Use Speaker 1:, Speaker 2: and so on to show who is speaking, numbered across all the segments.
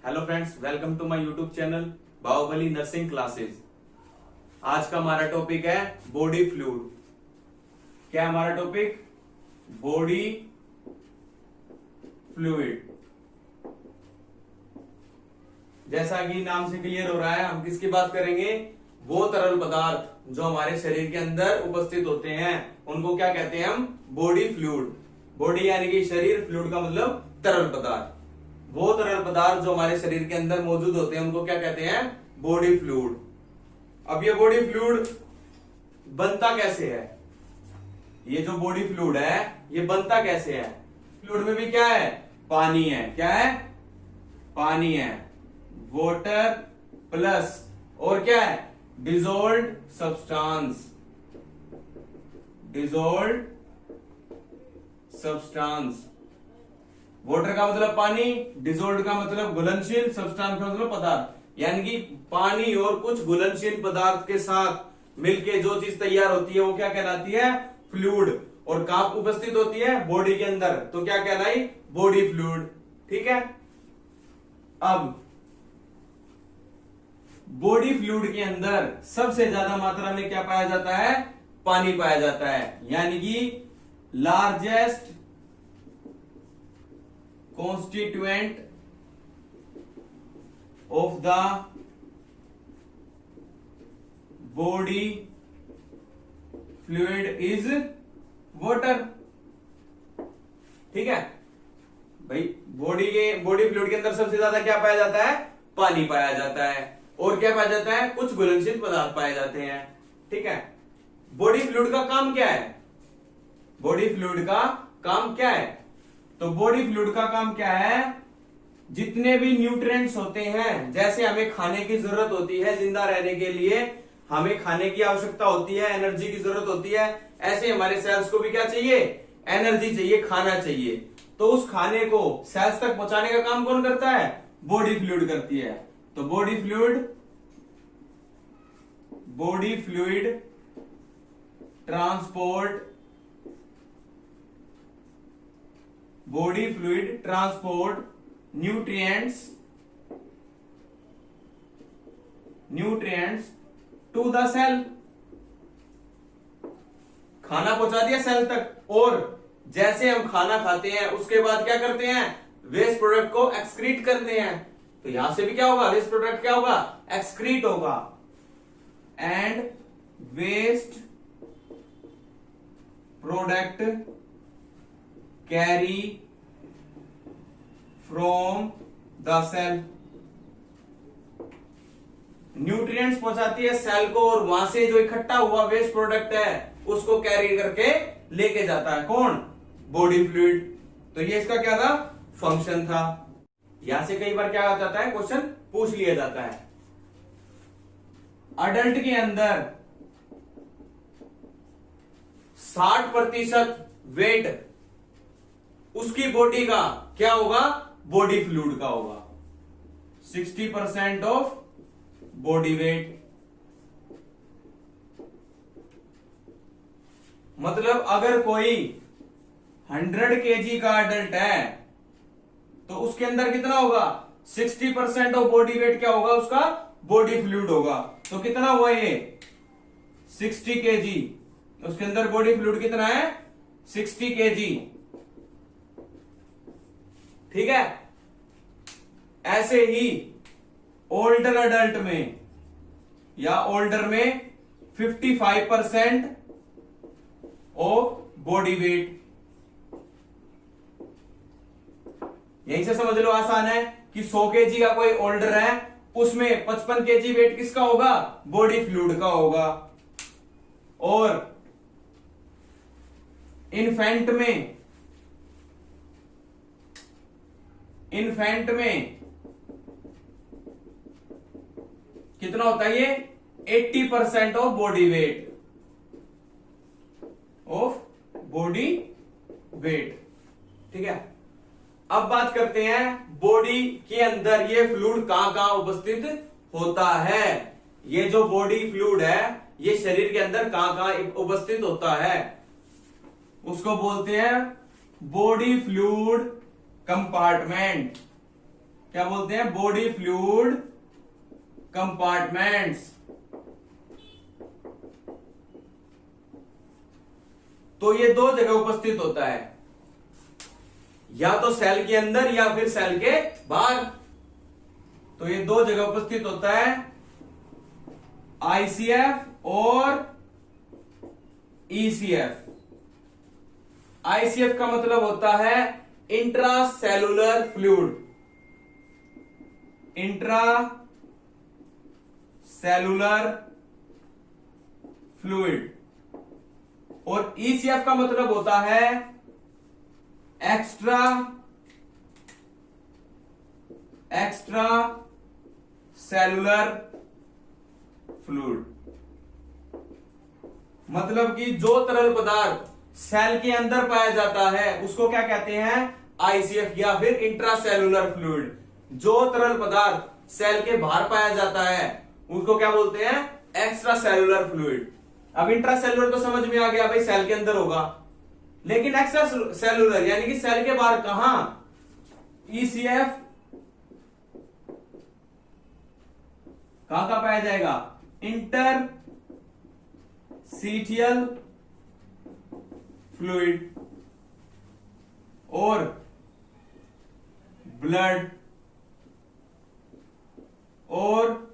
Speaker 1: Hello friends, welcome to my YouTube channel Bahubali nursing classes. आज का हमारा टॉपिक है बॉडी फ्लूइड। क्या है हमारा टॉपिक? Body fluid. जैसा कि नाम से क्लियर हो रहा है, हम किसकी बात करेंगे? वो तरल पदार्थ जो हमारे शरीर के अंदर उपस्थित होते हैं उनको क्या कहते हैं हम? Body fluid. बॉडी यानी कि शरीर, फ्लूइड का मतलब तरल पदार्थ। वो तरल पदार्थ जो हमारे शरीर के अंदर मौजूद होते हैं उनको क्या कहते हैं? Body fluid. अब ये बॉडी फ्लूइड बनता कैसे है? ये जो बॉडी फ्लूइड है ये बनता कैसे है? फ्लूइड में भी क्या है? पानी है। क्या है? पानी है। वाटर प्लस और क्या है? Dissolved substance. Dissolved substance. Water का मतलब पानी, डिजोल्व्ड का मतलब घुलनशील, सब्सटेंस का मतलब पदार्थ। यानी कि पानी और कुछ घुलनशील पदार्थ के साथ मिलके जो चीज तैयार होती है वो क्या कहलाती है? फ्लूइड। और कहां उपस्थित होती है? बॉडी के अंदर। तो क्या कहलाई? Body fluid. ठीक है। अब बॉडी फ्लूइड के अंदर सबसे ज्यादा मात्रा में क्या पाया जाता है? पानी पाया जाता है। यानी कि largest constituent of the body fluid is water। ठीक है भाई, बॉडी फ्लूइड के अंदर सबसे ज्यादा क्या पाया जाता है? पानी पाया जाता है। और क्या पाया जाता है? कुछ घुलनशील पदार्थ पाए जाते हैं। ठीक है। बॉडी फ्लूइड का काम क्या है? बॉडी फ्लूइड का काम क्या है? तो बॉडी फ्लूइड का काम क्या है? जितने भी न्यूट्रिएंट्स होते हैं, जैसे हमें खाने की जरूरत होती है जिंदा रहने के लिए, हमें खाने की आवश्यकता होती है, एनर्जी की जरूरत होती है, ऐसे हमारे सेल्स को भी क्या चाहिए? एनर्जी चाहिए, खाना चाहिए। तो उस खाने को सेल्स तक पहुंचाने का काम कौन करता है? बॉडी फ्लूइड करती है। तो body fluid transport nutrients to the cell. खाना पहुंचा दिया सेल तक। और जैसे हम खाना खाते हैं उसके बाद क्या करते हैं? वेस्ट प्रोडक्ट को एक्सक्रीट करते हैं। तो यहां से भी क्या होगा? वेस्ट प्रोडक्ट क्या होगा? एक्सक्रीट होगा। And waste product carry from the cell. Nutrients पहुंचाती है सेल को और वहां से जो इकट्ठा हुआ वेस्ट प्रोडक्ट है उसको कैरी करके लेके जाता है कौन? Body fluid. तो ये इसका क्या था? फंक्शन था। यहां से कई बार क्या आ जाता है? क्वेश्चन पूछ लिया जाता है। अडल्ट के अंदर 60% वेट उसकी बॉडी का क्या होगा? बॉडी फ्लूइड का होगा। 60% ऑफ बॉडी वेट। मतलब अगर कोई 100 kg का अडल्ट है तो उसके अंदर कितना होगा? 60% ऑफ बॉडी वेट क्या होगा? उसका बॉडी फ्लूइड होगा। तो कितना हुआ ये? 60 kg। उसके अंदर बॉडी फ्लूइड कितना है? 60 kg। ठीक है। ऐसे ही ओल्डर अडल्ट में या ओल्डर में 55% ऑफ बॉडी वेट। यहीं से समझ लो, आसान है कि 100 kg का कोई ओल्डर है, उसमें 55 kg वेट किसका होगा? बॉडी फ्लूइड का होगा। और इन्फेंट में कितना होता है? ये 80% ऑफ बॉडी वेट। ठीक है। अब बात करते हैं बॉडी के अंदर ये फ्लूइड कहां कहां उपस्थित होता है। ये जो बॉडी फ्लूइड है ये शरीर के अंदर कहां कहां उपस्थित होता है उसको बोलते हैं बॉडी फ्लूइड कंपार्टमेंट। क्या बोलते हैं, बॉडी फ्लूइड कंपार्टमेंट्स। तो ये दो जगह उपस्थित होता है, या तो सेल के अंदर या फिर सेल के बाहर। तो ये दो जगह उपस्थित होता है, आईसीएफ और ईसीएफ। आईसीएफ का मतलब होता है इंट्रासेलुलर फ्लूइड, इंट्रासेलुलर फ्लूइड। और ईसीएफ का मतलब होता है एक्स्ट्रा सेलुलर फ्लूइड। मतलब कि जो तरल पदार्थ सेल के अंदर पाया जाता है उसको क्या कहते हैं, आईसीएफ या फिर इंट्रासेलुलर फ्लूइड। जो तरल पदार्थ सेल के बाहर पाया जाता है उसको क्या बोलते हैं, एक्स्ट्रा सेलुलर फ्लूइड। अब इंट्रासेलुलर तो समझ में आ गया भाई, सेल के अंदर होगा, लेकिन एक्स्ट्रा सेलुलर यानी कि सेल के बाहर कहां, ईसीएफ कहां पाया जाएगा, इंटरसीटियल फ्लूइड और ब्लड और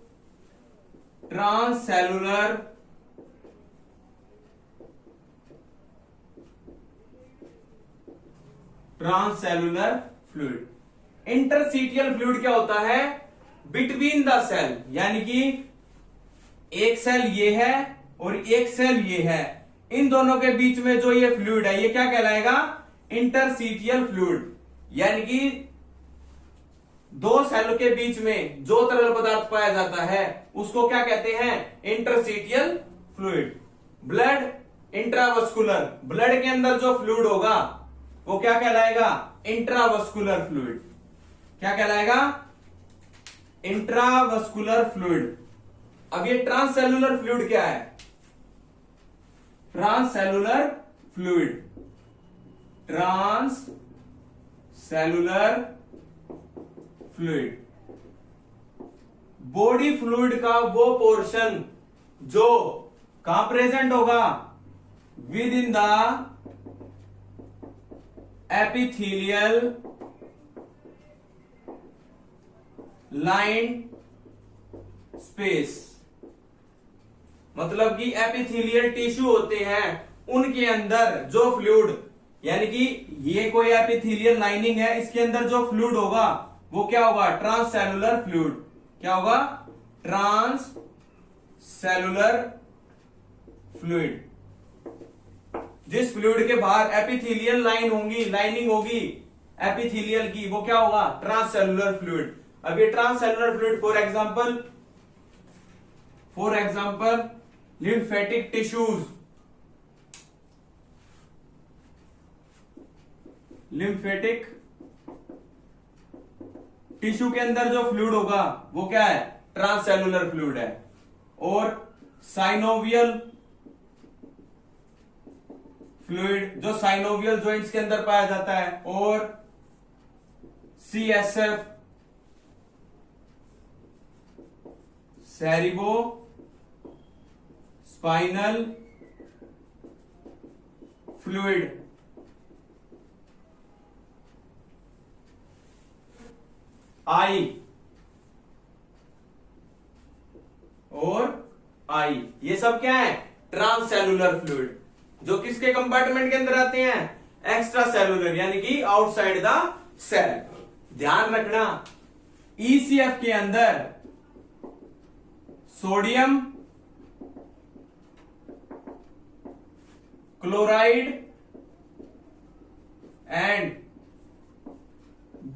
Speaker 1: ट्रांससेलुलर फ्लूइड। इंटरसीटियल फ्लूइड क्या होता है, बिटवीन द सेल, यानी कि एक सेल ये है और एक सेल ये है, इन दोनों के बीच में जो ये फ्लूइड है ये क्या कहलाएगा, इंटरसीटियल फ्लूइड। यानी कि दो सेल के बीच में जो तरल पदार्थ पाया जाता है उसको क्या कहते हैं, इंटरसीटियल फ्लूइड। ब्लड इंट्रावस्कुलर, ब्लड के अंदर जो फ्लूइड होगा वो क्या कहलाएगा, इंट्रावस्कुलर फ्लूइड। क्या कहलाएगा, इंट्रावस्कुलर फ्लूइड। अब ये ट्रांससेलुलर फ्लूइड क्या है, transcellular fluid, transcellular fluid body fluid का वो पोर्शन जो कहां प्रेजेंट होगा, with in the epithelial line space. मतलब कि एपिथेलियल टिश्यू होते हैं उनके अंदर जो फ्लूइड, यानी कि ये कोई एपिथेलियल लाइनिंग है, इसके अंदर जो फ्लूइड होगा वो क्या होगा, ट्रांससेलुलर फ्लूइड। क्या होगा, ट्रांससेलुलर फ्लूइड। जिस फ्लूइड के बाहर एपिथेलियल लाइनिंग होगी एपिथेलियल की, वो क्या होगा, ट्रांससेलुलर फ्लूइड। अब ये transcellular fluid for example lymphatic tissues, lymphatic tissue के अंदर जो फ्लूइड होगा वो क्या है, ट्रांससेलुलर फ्लूइड है। और साइनोवियल फ्लूइड जो साइनोवियल जॉइंट्स के अंदर पाया जाता है, और सीएसएफ सेरिबो स्पाइनल फ्लूइड। आई ये सब क्या है, ट्रांससेलुलर फ्लूइड, जो किसके कंपार्टमेंट के अंदर आते हैं, एक्स्ट्रा सेलुलर यानी कि आउटसाइड द सेल। ध्यान रखना, ईसीएफ के अंदर sodium chloride and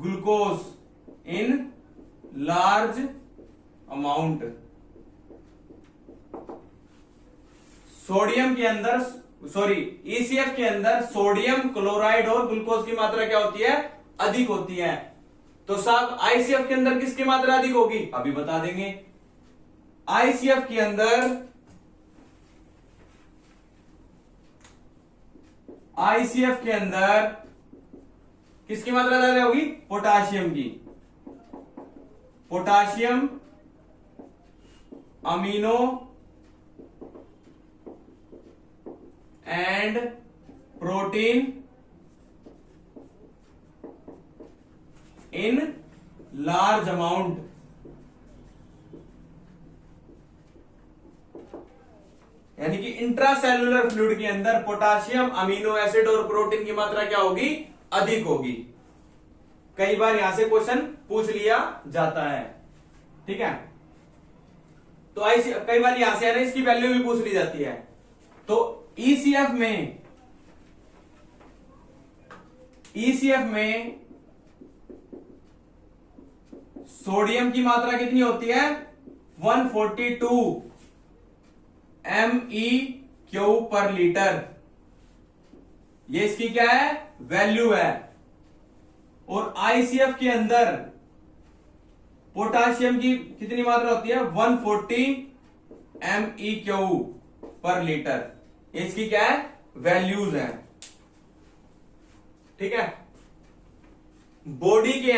Speaker 1: glucose in large amount. Sodium के अंदर ईसीएफ के अंदर सोडियम क्लोराइड और ग्लूकोज की मात्रा क्या होती है, अधिक होती है। तो साहब आईसीएफ के अंदर किसकी मात्रा अधिक होगी, अभी बता देंगे। आईसीएफ के अंदर किसकी मात्रा ज्यादा होगी, पोटाशियम की। Potassium, amino and protein in large amount. यानी कि इंट्रासेल्युलर फ्लूइड के अंदर पोटाशियम, अमीनो एसिड और प्रोटीन की मात्रा क्या होगी? अधिक होगी। कई बार यहां से क्वेश्चन पूछ लिया जाता है, ठीक है। तो कई बार यहां से है ना, इसकी वैल्यू भी पूछ ली जाती है। तो ईसीएफ में सोडियम की मात्रा कितनी होती है? 142 MEQ पर लीटर। ये इसकी क्या है? वैल्यू है। और आईसीएफ के अंदर पोटाशियम की कितनी मात्रा होती है? 140 MEQ पर लीटर। ये इसकी क्या है? वैल्यूज हैं, ठीक है। बॉडी के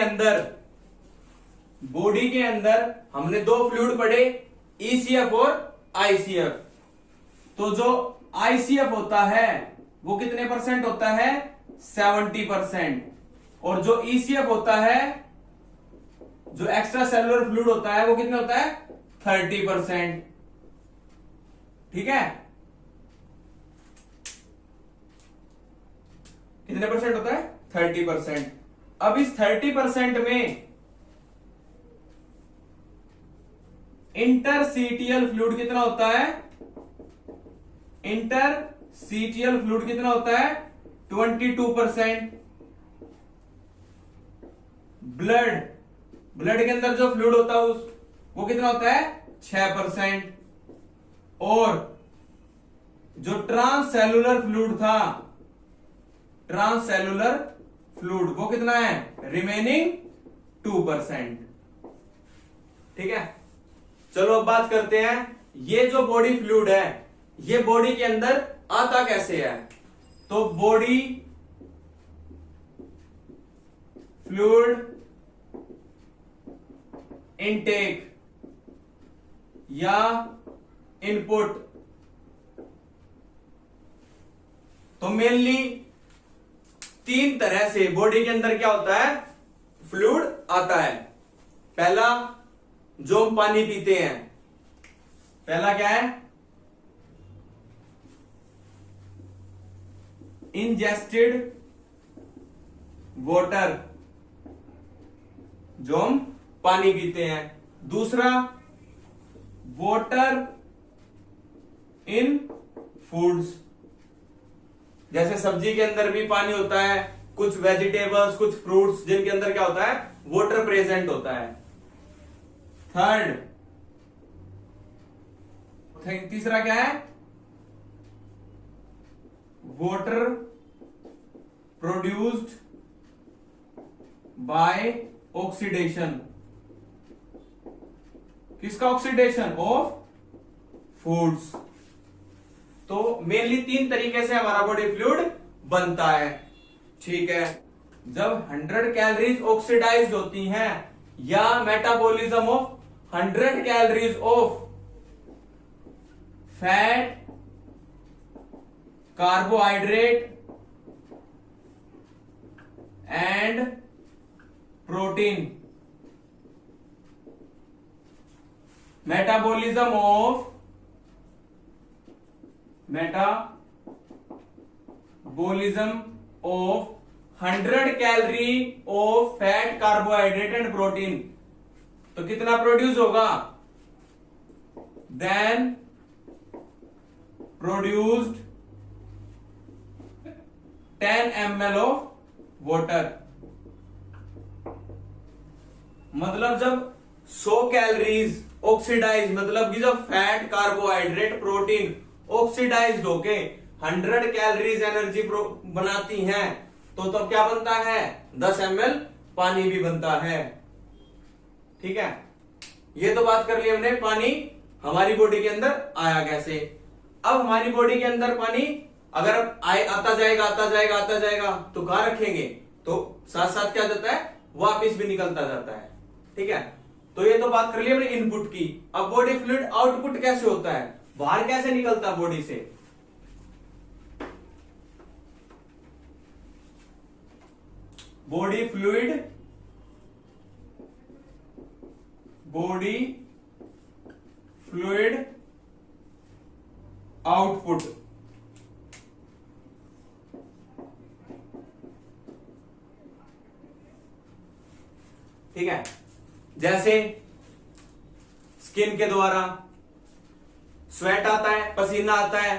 Speaker 1: अंदर हमने दो फ्लूइड पढ़े, ईसीएफ और आईसीएफ। तो जो आईसीएफ होता है वो कितने परसेंट होता है? 70%। और जो ईसीएफ होता है, जो एक्स्ट्रा सेलुलर फ्लूइड होता है, वो कितना होता है? 30%, ठीक है। कितने परसेंट होता है? 30%। अब इस 30% में इंटरसीटियल फ्लूइड कितना होता है? इंटरसीटियल फ्लूइड कितना होता है? 22%। ब्लड के अंदर जो फ्लूइड होता है वो कितना होता है? 6%। और जो ट्रांससेलुलर फ्लूइड था, ट्रांससेलुलर फ्लूइड, वो कितना है? रिमेनिंग 2%, ठीक है। चलो अब बात करते हैं, ये जो बॉडी फ्लूइड है, ये बॉडी के अंदर आता कैसे है? तो बॉडी फ्लूइड इनटेक या इनपुट, तो मेनली 3 तरह से बॉडी के अंदर क्या होता है? फ्लूइड आता है। पहला, जो हम पानी पीते हैं, पहला क्या है? इंजेस्टेड वाटर, जो हम पानी पीते हैं। दूसरा, वाटर इन फूड्स, जैसे सब्जी के अंदर भी पानी होता है, कुछ वेजिटेबल्स, कुछ फ्रूट्स जिनके अंदर क्या होता है? वाटर प्रेजेंट होता है। थर्ड, तीसरा क्या है? Water produced by oxidation. किसका ऑक्सीडेशन? Of foods. तो मेनली 3 तरीके से हमारा बॉडी फ्लूइड बनता है, ठीक है। जब 100 कैलोरीज ऑक्सीडाइज्ड होती हैं या metabolism of 100 calories of fat, carbohydrate and protein, metabolism of 100 calorie of fat, carbohydrate and protein, तो कितना प्रोड्यूस होगा? Then produced 10 ml of water. मतलब जब 100 कैलोरीज ऑक्सीडाइज, मतलब कि जब फैट, कार्बोहाइड्रेट, प्रोटीन ऑक्सीडाइज्ड होके 100 कैलोरीज एनर्जी बनाती हैं, तो तब क्या बनता है? 10 ml पानी भी बनता है, ठीक है। ये तो बात कर ली हमने पानी हमारी बॉडी के अंदर आया कैसे। अब हमारी बॉडी के अंदर पानी अगर आता जाएगा तो कहां रखेंगे? तो साथ साथ क्या जाता है? वापिस भी निकलता जाता है, ठीक है। तो ये तो बात कर ली हमने इनपुट की। अब बॉडी फ्लूइड आउटपुट कैसे होता है, बाहर कैसे निकलता है बॉडी से। बॉडी फ्लूइड आउटपुट, ठीक है। जैसे स्किन के द्वारा स्वेट आता है, पसीना आता है,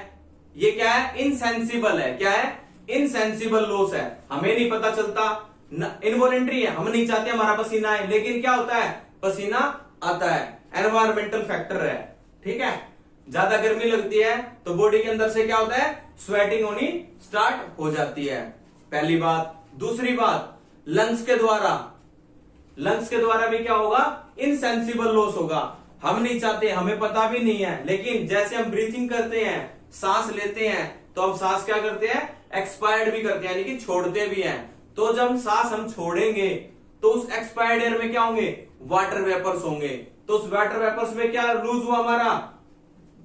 Speaker 1: ये क्या है, इनसेंसिबल है। क्या है, इनसेंसिबल लॉस है, हमें नहीं पता चलता, इनवॉलेंट्री है, हम नहीं चाहते हमारा पसीना आए, लेकिन क्या होता है, पसीना आता है, एनवायरमेंटल फैक्टर है, ठीक है। ज्यादा गर्मी लगती है तो बॉडी के अंदर से क्या होता है, स्वेटिंग होनी स्टार्ट हो जाती है, पहली बात। दूसरी बात, लंग्स के द्वारा भी क्या होगा, इनसेंसिबल लॉस होगा, हम नहीं चाहते, हमें पता भी नहीं है, लेकिन जैसे हम ब्रीथिंग करते हैं, सांस लेते हैं, तो हम सांस क्या करते हैं, एक्सपायर्ड भी करते हैं, यानी कि छोड़ते भी हैं। तो जब सांस हम छोड़ेंगे तो उस एक्सपायर्ड एयर में क्या होंगे, वाटर वेपर्स होंगे। तो उस वाटर वेपर्स में क्या लूज हुआ, हमारा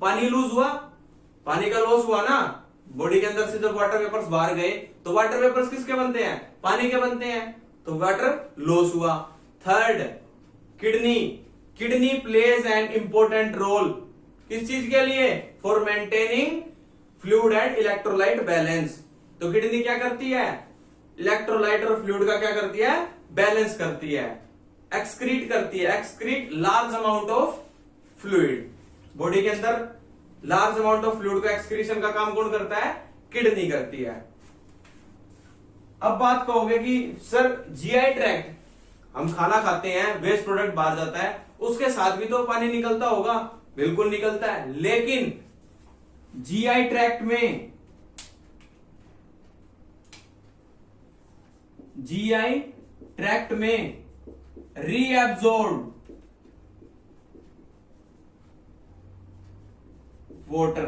Speaker 1: पानी लूज हुआ, पानी का लॉस हुआ ना। बॉडी के अंदर से जब वाटर वेपर्स बाहर गए तो वाटर वेपर्स किसके बनते हैं, पानी के बनते हैं, तो वाटर लॉस हुआ। Third, kidney plays an important role, किस चीज के लिए, for maintaining fluid and electrolyte balance. तो किडनी क्या करती है, इलेक्ट्रोलाइट और फ्लूइड का क्या करती है, बैलेंस करती है, excrete large amount of fluid. Body के अंदर लार्ज अमाउंट ऑफ फ्लूइड का एक्सक्रीशन का काम कौन करता है, किडनी करती है। अब बात कहोगे कि सर जीआई ट्रैक्ट, हम खाना खाते हैं, वेस्ट प्रोडक्ट बाहर जाता है, उसके साथ भी तो पानी निकलता होगा, बिल्कुल निकलता है, लेकिन जीआई ट्रैक्ट में रीएब्सॉर्ब वाटर,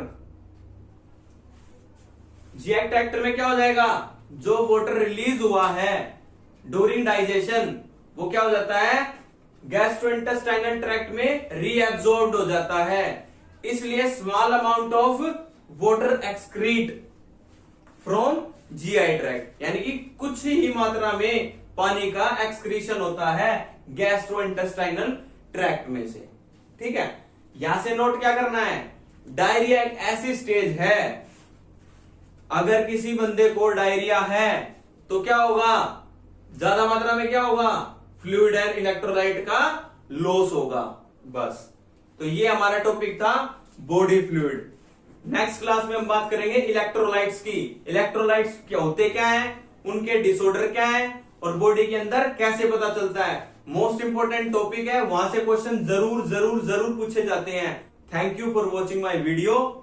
Speaker 1: जीआई ट्रैक्ट में क्या हो जाएगा, जो वाटर रिलीज हुआ है ड्यूरिंग डाइजेशन, वो क्या हो जाता है, गैस्ट्रोइंटेस्टाइनल ट्रैक्ट में रीएब्सॉर्ब्ड हो जाता है। इसलिए small amount of water excrete from GI tract, यानी कि कुछ ही मात्रा में पानी का एक्सक्रीशन होता है गैस्ट्रोइंटेस्टाइनल ट्रैक्ट में से, ठीक है। यहां से नोट क्या करना है, डायरिया एक ऐसी स्टेज है, अगर किसी बंदे को डायरिया है तो क्या होगा, ज्यादा मात्रा में क्या होगा, फ्लूइड एंड इलेक्ट्रोलाइट का लॉस होगा, बस। तो ये हमारा टॉपिक था बॉडी फ्लूइड। नेक्स्ट क्लास में हम बात करेंगे इलेक्ट्रोलाइट्स की। इलेक्ट्रोलाइट्स क्या होते, क्या है, उनके डिसऑर्डर क्या है, और बॉडी के अंदर कैसे पता चलता है। मोस्ट इंपोर्टेंट टॉपिक है, वहां से क्वेश्चन जरूर जरूर जरूर पूछे जाते हैं। Thank you for watching my video.